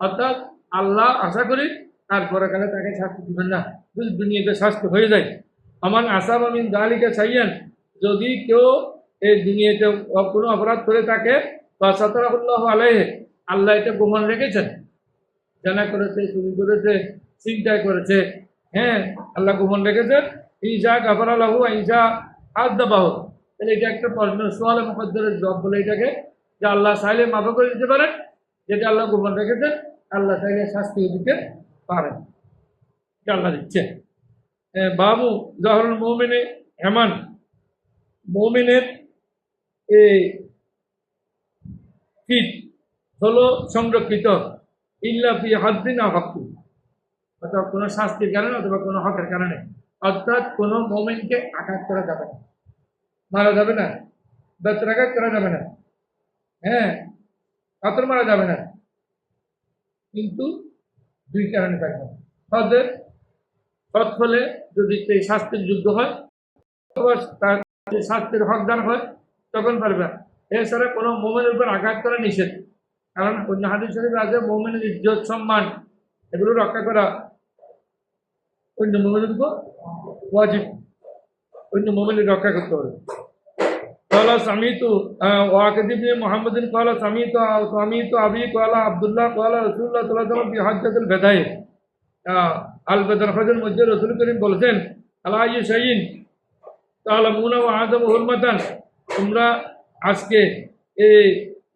অর্থাৎ আল্লাহ আশা করি আর পরকালে তাকে শাস্তি দিবেন না, যদি দুনিয়াতে শাস্তি হয়ে যায়। আমার আসাব আমিন দালিকে চাইয়েন, যদি কেউ এই দুনিয়াতে কোনো অপরাধ করে থাকে বা সাতারাহুল্লাহ আলাইহি, আল্লাহ এটা গোপন রেখেছেন, জানা করেছে, চুরি করেছে, চিন্তায় করেছে, হ্যাঁ আল্লাহ গোপন রেখেছেন। ইনশা গাফারা লাহু ইনশা আযযাবাহু, তাহলে এটা একটা প্রশ্ন, সোয়ালে মুকদ্দারের জবাব বলে এটাকে, যে আল্লাহ চাইলে মাফ করে দিতে পারেন, যেটা আল্লাহ গোপন রেখেছেন আল্লাহ চাইলে শাস্তিও দিতে পারেন, এটা আল্লাহ দিচ্ছে। বাবু জাহরুল মুমিনে হেমান, মুমিনের এই ফিট হলো সংরক্ষিত, ইল্লা ফি হাদ্দিন আও হাক্কি, অথবা কোনো শাস্তির কারণে অথবা কোনো হকের কারণে। অর্থাৎ কোনো মুমিনকে আঘাত করা যাবে না, মারা যাবে না, বেত্রাঘাত করা যাবে না, হ্যাঁ পাথর মারা যাবে না, কিন্তু দুই কারণে থাকবে। তাদের সৎ হলে যদি সেই শাস্তির যোগ্য হয় অথবা তার শাস্তির হকদার হয় তখন পারবে। এছাড়া কোনো মুমিনের উপর আঘাত করা নিষেধ, কারণ অন্য হাদিস শরীফে আছে মুমিনের ইজ্জত সম্মান এগুলো রক্ষা করা অন্য মুমিনের উপর ওয়াজিব, অন্য মুমিনের রক্ষা করতে হবে। قال سمعت واقد بن محمد قال سمعت ابي قال عبد الله قال رسول الله صلى الله عليه وسلم في حجة الوداع আল বদর হজের মধ্যে রাসূল করিম বলেছেন, আলা ইয়াশাইন তাআলামুনা ওয়া আযামু হুরমাতান, তোমরা আজকে এই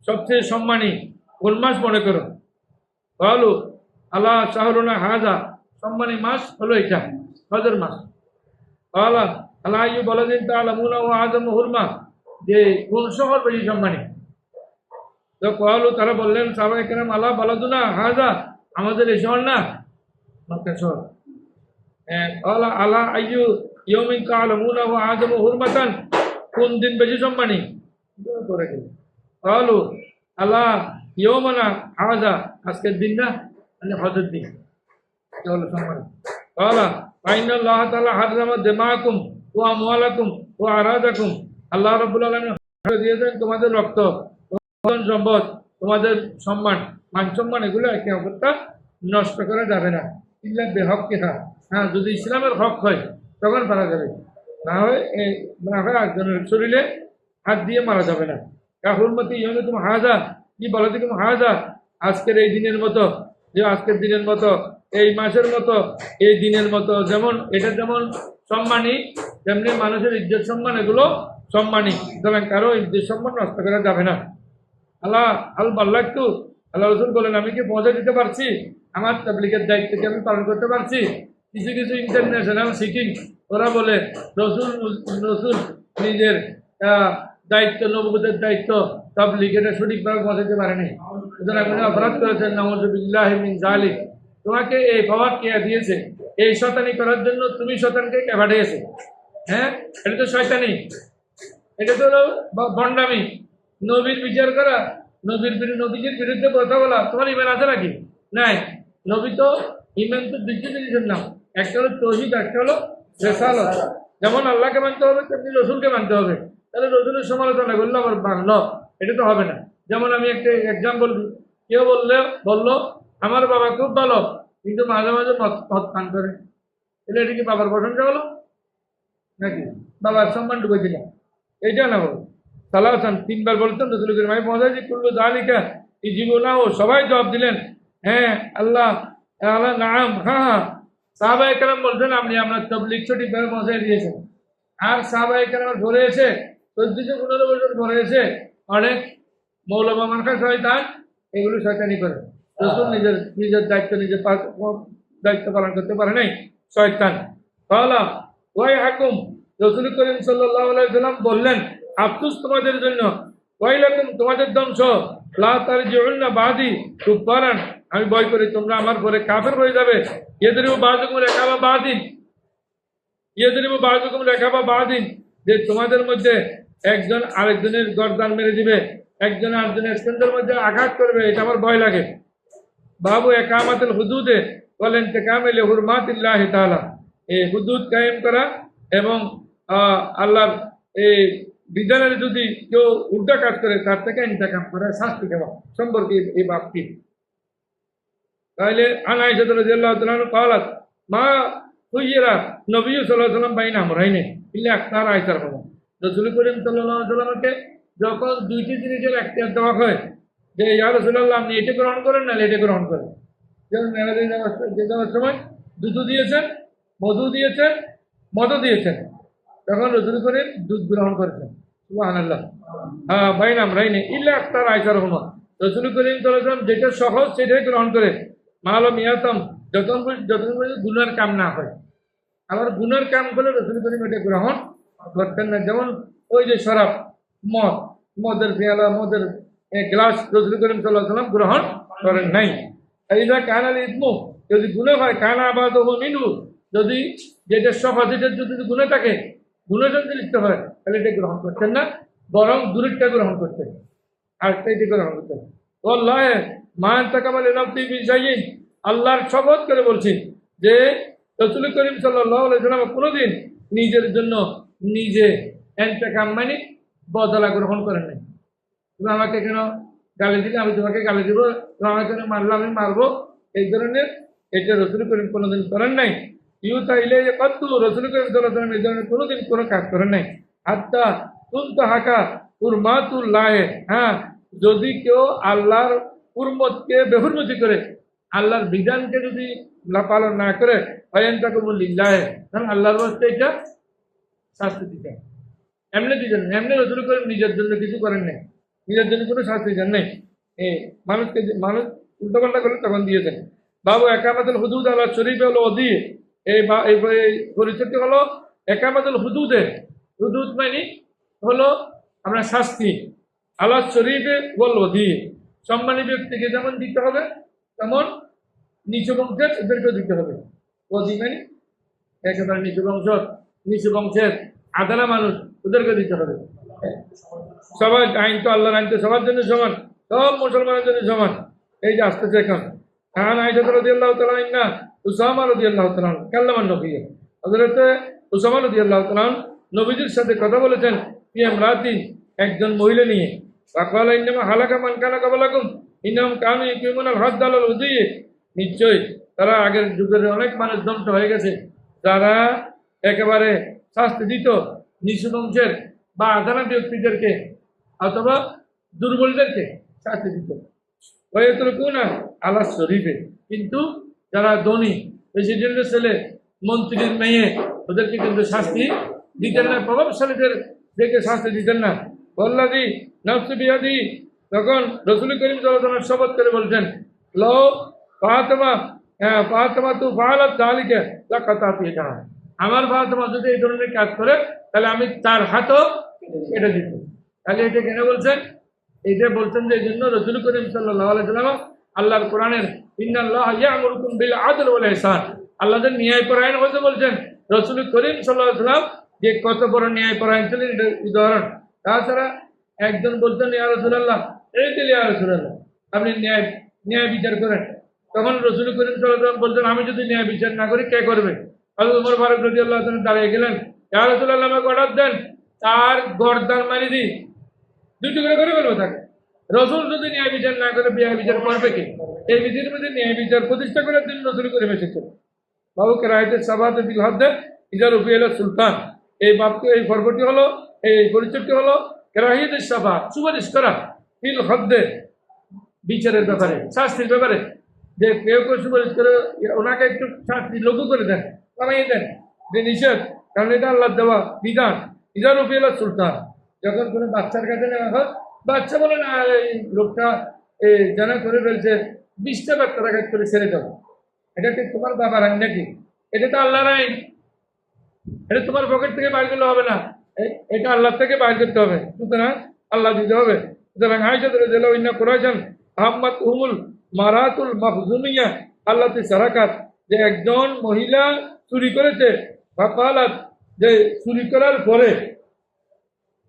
সবচেয়ে সম্মানী কোন মাস মনে করো? বলো আলা শাহরুনা হাযা, সম্মানী মাস হলো এটা হজের মাস। আলা আলা ইউ বলেন তাআলামুনা ওয়া আযামু হুরমা, যে কোন শহর বেশি সম্মানী? তো কওয়ালু, তারা বললেন সাহাবায়ে কেরাম, আলা বালাদুনা হাযা, আমাদের এই শহর না মক্কা শহর। আলা আলা আইয়ু ইয়াউমিন তাআলামুনা ওয়া আযামু হুরমাতান, কোন দিন বেশি সম্মানী? করে গেল কওয়ালু আলা ইয়াউমানা হাযা, আজকের দিন না, মানে হজের দিন, এটা হলো সম্মানী। কওয়ালা ফাইনাল্লাহ তাআলা হারামা দিমাকুম ওয়া আমওয়ালাকুম ওয়া আরাদাকুম, আল্লাহ রাব্বুল আলামিন দিয়েছেন তোমাদের রক্ত, তোমাদের সম্পদ, তোমাদের সম্মান, মান সম্মান, এগুলো একে অপরটা নষ্ট করা যাবে না, ইল্লা বিহক্কিহা, হ্যাঁ যদি ইসলামের হক হয় তখন মারা যাবে, না হয় একজনের শরীরে হাত দিয়ে মারা যাবে না। হুরমতি ইয়াউমিকুম হাযা, কি বালাদিকুম হাযা, আজকের এই দিনের মতো, যে আজকের দিনের মতো, এই মাসের মতো, এই দিনের মতো, যেমন এটা যেমন সম্মানী তেমনি মানুষের ইজ্জত সম্মান এগুলো সম্মানী, সুতরাং কারো ইজ্জত সম্মান নষ্ট করা যাবে না। আল্লাহ আল বাল্লাগতু, আল্লাহ রাসূল বলেন আমি কি পৌঁছে দিতে পারছি? আমার তাবলীগের দায়িত্বকে আমি পালন করতে পারছি? কিছু কিছু ইন্টারন্যাশনাল সিটিং ওরা বলে রসুল নিজের দায়িত্ব, নবুয়তের দায়িত্ব তাবলীগ এটা সঠিকভাবে পৌঁছাতে পারেনি, সুতরাং আপনি অপরাধ করেছেন, নাউযুবিল্লাহি মিন যালিক। তোমাকে এই পাওয়ার কে দিয়েছে? এই শয়তানি করার জন্য তুমি শয়তানকে কে পাঠিয়েছে? হ্যাঁ, এটা তো শয়তানি, এটা তো ভণ্ডামি, নবীর বিচার করা, নবীজির বিরুদ্ধে কথা বলা। তোমার ইমান আছে নাকি? নাই। নবী তো ইমান তো দুইটি জিনিসের নাম, একটা হলো তাওহীদ, একটা হলো রিসালাত। যেমন আল্লাহকে মানতে হবে তেমনি রসুলকে মানতে হবে। তাহলে রসুলের সমালোচনা করলে আবার মানলো, এটা তো হবে না। যেমন আমি একটা এক্সাম্পল দিই, কেউ বললো আমার বাবা খুব ভালো কিন্তু মাঝে মাঝে মদ পান করে, তাহলে এটা কি বাবার প্রশংসা হলো নাকি? বাবার সম্মান ডুবে দিলাম, এইটা না বলো। সালাসান তিনবার বলতেন রসুল করিম, আমি পৌঁছাইছি কুল্লু যালিকা এই জীবনাও, সবাই জবাব দিলেন হ্যাঁ আল্লাহ আল্লাহ নাম, হ্যাঁ। সাহাবায়ে কেরাম বলছেন আপনি আপনার তাবলীগ সঠিকভাবে পৌঁছাই দিয়েছেন। আর সাহাবায়ে কেরাম ধরে এসে 1415 বছর ধরে এসে অনেক মৌলবা মার্কা শয়তান এগুলো শয়তানি করে, রসুল নিজের দায়িত্ব দায়িত্ব পালন করতে পারে নাই, শয়তান। তাহলে ওয়াই হাকুম, রসুল করিম সাল্লাল্লাহু আলাইহি সাল্লাম বললেন আফসোস তোমাদের জন্য, ওয়াইলাকুম তোমাদের ধ্বংস, লা তারজিউন্না বাদি কুফারান, আমি ভয় করি তোমরা আমার পরে কাফের হয়ে যাবে। ইয়াদরিবু বাযুকুম রিকাবা বাযিন, যে তোমাদের মধ্যে একজন আরেকজনের গর্দান মেরে দিবে, একজন আরেকজনের স্তনের মধ্যে আঘাত করবে, এটা আমার ভয় লাগে। বাবু ইকামাতুল হুদুদে ওয়াল ইনতিকামি লিহুরমাতিল্লাহি তাআলা, এই হুদুদ কায়েম করা এবং আল্লাহর এই বিধানের যদি কেউ উল্টা কাজ করে তার থেকে ইন্তেকাম করা, শাস্তি দেওয়া সম্পর্কে এই বাপটি। তাহলে আনাইশা রাদিয়াল্লাহু তাআলা قالت মা খুইরা নবী সাল্লাল্লাহু আলাইহি ওয়াসাল্লাম বাইনা আমরাইনে ইল্লা আখতার আইসার হলো রাসূল করিম সাল্লাল্লাহু আলাইহি ওয়াসাল্লামকে যখন দুইটি জিনিসের এখতিয়ার দেওয়া হয় যে ইয়া রাসূলুল্লাহ আপনি এটা গ্রহণ করেন না এটা গ্রহণ করেন, যেমন মেরাজে যাওয়ার সময় দুধ দিয়েছেন, মধু দিয়েছেন, মদ দিয়েছেন, তখন রাসূল করিম দুধ গ্রহণ করেছেন। সুবহানাল্লাহ। হ্যাঁ বাইনা আমরাইনে ইল্লা আখতার আইসার হলো রাসূল করিম সাল্লাল্লাহু আলাইহি ওয়াসাল্লাম যেটা সহজ সেটাই গ্রহণ করে মালম ইয়াতাম যতক্ষণ পর্যন্ত গুনার কাম না হয়। আবার গুনার কাম করলে রাসূল করিম এটা গ্রহণ করতেন না, যেমন ওই যে শরাব, মদের পেয়ালা, মদের গ্লাস রাসূল করিম সাল্লাল্লাহু আলাইহি ওয়াসাল্লাম গ্রহণ করেন নাই। এইটা কানাল ইসমু যদি গুনাহ হয় কানা আবাদহু মিনহু, যদি যেটা সহজ যেটা যদি গুনাহ থাকে গুনাহ যদি লিপ্ত হয় তাহলে এটা গ্রহণ করতেন না, বরং দূরেরটা গ্রহণ করতেন, আর এটা গ্রহণ করতেন। ওয়াল্লাহি মা তাকাবাল নাফসি বিশাইইন, আল্লাহর শপথ করে বলছি যে রাসূল করিম সাল্লাল্লাহু আলাইহি ওয়াসাল্লাম কোনোদিন নিজের জন্য নিজে ইন্তেকাম মানে বদলা গ্রহণ করেন নাই। তুমি আমাকে কেন গালি দিলে আমি তোমাকে গালি দিব, তুমি আমাকে কেন মারলে আমি মারবো, এই ধরনের এটা রাসূল করিম কোনোদিন করেন নাই। ইউতা ইলাইহি কাত্তু রাসূল করিম সাল্লাল্লাহু আলাইহি ওয়াসাল্লাম এই ধরনের কোনোদিন কোনো কাজ করেন নাই। হাত্তা তুনতা হাকা হুরমাতুল্লাহ, হ্যাঁ যদি কেউ আল্লাহর হুরমতকে বেহুরমতি করে, আল্লাহর বিধানকে যদি পালন না করে লিল্লাহ, কারণ আল্লাহর বাস্তে এটা শাস্তি দিতে এমনি দিতেন, এমনি রাসূল করিম নিজের জন্য কিছু করেন নাই, নিজের জন্য কোনো শাস্তি দেন নাই, মানুষকে মানুষ উল্টোপাল্টা করলে তখন দিয়েছেন। বাবু একামাতুল হুদুদ আল্লাহ শরীফে হলো অদি, এই পরিচয়টি হলো একামাতুল হুদুদে। হুদুদ মানে হলো আমরা শাস্তি, আল্লাহ শরীফে বল অদি, সম্মানী ব্যক্তিকে যেমন দিতে হবে তেমন নিচু বংশের এদেরকেও দিতে হবে। অদি মানে একেবারে নিচু বংশের আদানা মানুষ ওদেরকে দিতে হবে। সবার আইন তো আল্লাহর আইন তো সবার জন্য সমান, সব মুসলমানের জন্য সমান। এই যে আসতেছে এখন আয়েশা রাদিয়াল্লাহু তাআলা আনহা উসামা রাদিয়াল্লাহু তাআলা কাল্লামান নবী, হযরত উসামা রাদিয়াল্লাহু তাআলা নবীজির সাথে কথা বলেছেন রাতি একজন মহিলা নিয়ে। ফাকালা ইন্নামা হালাকা মান কানা ক্বাবলাকুম ইন্নাহুম কানু ইয়াকিমুনাল হাদ্দ আলাল উযী, নিশ্চয়ই তারা আগের যুগের অনেক মানুষ ধ্বংস হয়ে গেছে যারা একেবারে শাস্তি দিত নিচু বংশের বা আদানা ব্যক্তিদেরকে অথবা দুর্বলদেরকে শাস্তি দিত। ওয়াইয়াতরকুনা আলা শরীফে, কিন্তু যারা ধনী প্রেসিডেন্টের ছেলে, মন্ত্রীর মেয়ে, ওদেরকে কিন্তু শাস্তি দিতেন না, প্রভাবশালীদের দেখে শাস্তি দিতেন না। ওয়াল্লাযী নাফসু বিয়াদি, তখন রাসূল করিম সাল্লাল্লাহু আলাইহি ওয়াসাল্লাম শপথ করে বলছেন লো ফাতেমা তু ফাআলাত যালিকা লাকাতাতু ইয়াহা, আমার ফাতেমা যদি এই ধরনের কাজ করে তাহলে আমি তার হাতও কেটে দিত। তাহলে এটা কেন বলছেন? এটা বলছেন যে এই জন্য রাসূল করিম সাল্লাল্লাহু আলাইহি ওয়াসাল্লাম আল্লাহর কোরআনের ইন্নাল্লাহা ইয়া'মুরুকুম বিল আদল ওয়াল ইহসান, আল্লাহ যে ন্যায়পরায়ণ হতে বলছেন, রাসূল করিম সাল্লাল্লাহু আলাইহি ওয়াসাল্লাম যে কত বড় ন্যায়পরায়ণ ছিলেন এটা উদাহরণ। তাছাড়া একজন বলছেন ইয়া রাসূলুল্লাহ, এই দিল ইয়া রাসূলুল্লাহ আপনি ন্যায় বিচার করেন, তখন রাসূল করিম সাল্লাল্লাহু আলাইহি ওয়াসাল্লাম বলছেন আমি যদি ন্যায় বিচার না করি কে করবে? হযরত ওমর ফারুক রাদিয়াল্লাহু তাআলা দাঁড়িয়ে গেলেন, ইয়া রাসূলুল্লাহ আমাকে অর্ডার দেন তার গর্দান মারি দিই, দুই টুকরা করে বলবো তাকে। রাসূল যদি ন্যায় বিচার না করে ন্যায় বিচার করবে কি? এই বিধির মধ্যে ন্যায় বিচার প্রতিষ্ঠা করার জন্য রাসূল করিম এসেছেন। বাবু কেরায়েতের সাবাতে বিল হাদ্দে ইজা রুফিয়াল সুলতান, এই বাক্য এই পর্বটি হলো এই পরিচয়টি হলো কেরাহিয়াতের সাবা, সুপারিশ করা বিল হাদ্দে বিচারের ব্যাপারে, শাস্তির ব্যাপারে, যে কেউ কেউ সুপারিশ করে ওনাকে একটু শাস্তি লঘু করে দেন, কমাইয়ে দেন, যে নিষেধ, কারণ এটা আল্লাহ দেওয়া বিধান। ইজা রুফিয়াল সুলতান, যখন কোনো বাচ্চার কাছে নেওয়া হয়, বাচ্চা বলে না এই লোকটা জানা করে ফেলছে 20টা বাচ্চা টাকা করে ছেড়ে দাও, এটা কি তোমার বাবার আইন নাকি? এটা তো আল্লাহর আইন, এটা তোমার পকেট থেকে বাইর করলে হবে না, এটা আল্লাহ থেকে বাইর করতে হবে, সুতরাং আল্লাহ দিতে হবে। সুতরাং আয়েশা রাদিয়াল্লাহু আনহা করেছেন আহম্মদ উমুল মারাতুল মাখজুমিয়া আল্লাতি সারাকাত, যে একজন মহিলা চুরি করেছে, ফাকালাত, যে চুরি করার পরে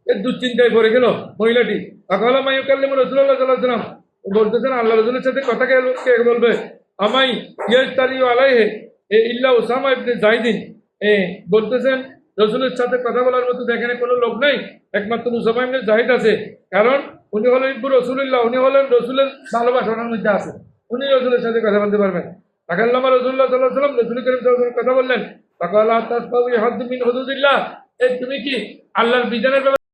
এর দুশ্চিন্তায় পড়ে গেল মহিলাটি। ফাকালা মা ইউকাল্লিমু রাসূলুল্লাহ সাল্লাল্লাহু আলাইহি ওয়াসাল্লাম, বলতেছেন আল্লাহ রাসূলের সাথে কথা কে বলবে? আমাই ইয়াস্তারিউ আলাইহি ইল্লা উসামা ইবনে যায়েদিন, বলতেছেন রাসূলের সাথে কথা বলার মতো এখানে কোনো লোক নাই, একমাত্র উসামা ইবনে যায়েদ আছে, কারণ উনি হলেন ইব্বু রাসূলুল্লাহ, উনি হলেন রাসূলের ভালোবাসার মধ্যে আছে, উনি রসুলের সাথে কথা বলতে পারবেন। তাকাল্লামা রাসূলুল্লাহ সাল্লাল্লাহু আলাইহি ওয়াসাল্লাম, রাসূল করিম সাল্লাল্লাহু আলাইহি ওয়াসাল্লাম কথা বললেন। ফাকালা তাসফাউ হাদ্দ মিন হুদুদিল্লাহ, এই তুমি কি আল্লাহর বিধানের ব্যাপারে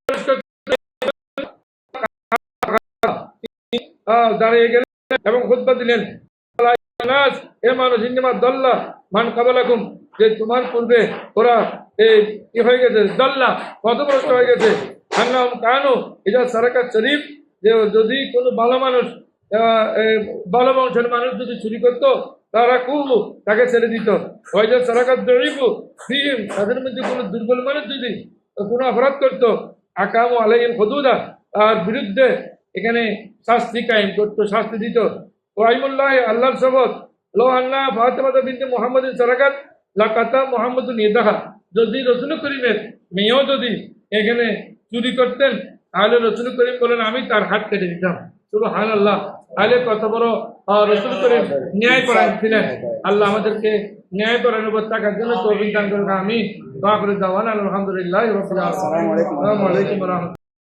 দাঁড়িয়ে গেলেন এবং খুতবা দিলেন। নাস, হে মানুষ, ইন্নামা দাল্লা মান কাবলাকুম, যে তোমার পূর্বে ওরা এই কি হয়ে গেছে, দাল্লা পথভ্রষ্ট হয়ে গেছে। আন্নাহুম কানু ইযা সারাকাত শরীফ, যে যদি কোনো ভালো মানুষ ভালো বংশের মানুষ যদি চুরি করতো তারা কুহু, তাকে ছেড়ে দিত। ওয়াইজা সারাকাত দরিফু ফিহিম, তাদের মধ্যে কোনো দুর্বল মানুষ যদি কোনো অপরাধ করতো, আকামু আলাইহিল হুদুদা, তার বিরুদ্ধে এখানে শাস্তি কায়েম করতো, শাস্তি দিত। ওয়াইমুল্লাহ, আল্লাহর শপথ, লো আন্না ফাতিমা বিনতে মুহাম্মাদিন সারাকাত লাকাতা মুহাম্মাদুন ইয়াদাহা, যদি রাসূল করিমের মেয়েও যদি এখানে চুরি করতেন তাহলে রাসূল করিম বলেন আমি তার হাত কেটে দিতাম। সুবহানাল্লাহ। তাহলে কত বড় রাসূল করিম ন্যায়পরায়ণ ছিলেন। আল্লাহ আমাদেরকে ন্যায়পরায়ণ উপর থাকার জন্য তৌফিক দান করুন। আমিন। ওয়া আখিরু দাওয়ানা আলহামদুলিল্লাহি রাব্বিল আলামিন। আসসালামু আলাইকুম ওয়া রাহমাতুল্লাহ।